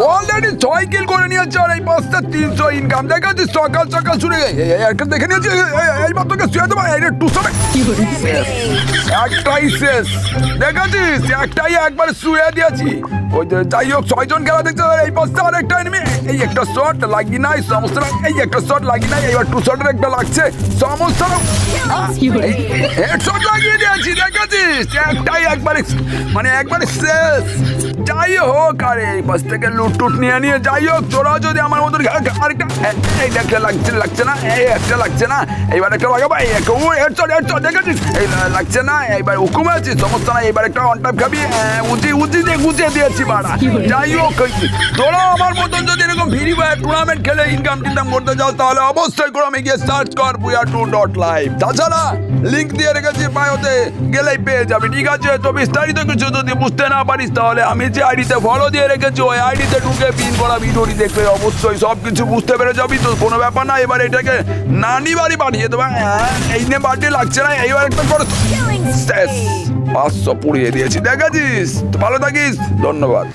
Already 6 কিল করে নিয়েছে আর এই বস্তা 300 ইনকাম। দেখাচ্ছিস সকাল সকাল শুনে একটা দেখে নিয়েছি এই মাত্রকে শুয়ে দেবো এই টুসনে একটাই শেষ। দেখাচ্ছিস একটাই একবার শুয়ে দিয়েছি। ওই যাই হোক 6 জন খেলা দেখছে এই বস্তা আর একটা এনিমি। এই একটা শট লাগি নাই সমস্যা না, এই একটা শট লাগি নাই, এইবার টু শটের একটা লাগছে সমস্যা না, হেডশট লাগিয়ে দিয়েছি। দেখাচ্ছিস একটাই একবারে মানে একবারে শেষ। যাই হোক আরে এই পাশ থেকে লুট টুট নিয়ে যাই হোক তোরা যদি আমার মতন আরেকটা এই একটা লাগছে না, এই একটা লাগছে না, এইবার একটা লাগাবো এই একটা হেডশট দেখাচ্ছিস এই লাগছে না, এইবার হুকুম আছে সমস্যা না, এইবার একটা অন টাইপ খাবি গুছিয়ে দিয়েছি বাড়া। যাই হোক তোরা আমার মতন যদি এরকম ফ্রি ফায়ার টুর্নামেন্ট খেলে ইনকাম করতে যাও তাহলে অবশ্যই ক্রমে গিয়ে সার্চ কর buya2.live। তাছাড়া লিঙ্ক দিয়ে রেখেছি বায়োতে, গেলেই পেয়ে যাবি। ঠিক আছে, তো বিস্তারিত কিছু যদি বুঝতে না পারিস তাহলে আমি যে আইডিতে ফলো দিয়ে রেখেছি ওই আইডিতে ঢুকে পিন করা ভিডিওটি দেখলে অবশ্যই সব কিছু বুঝতে পেরে যাবি। তো কোনো ব্যাপার না, এবার এটাকে নানি বাড়ি পাঠিয়ে দেবো। এই নিয়ে বাড়ি লাগছে না, এইবার একটা করে শেষ 500 পুড়িয়ে দিয়েছি। দেখাচ্ছিস, ভালো থাকিস, ধন্যবাদ।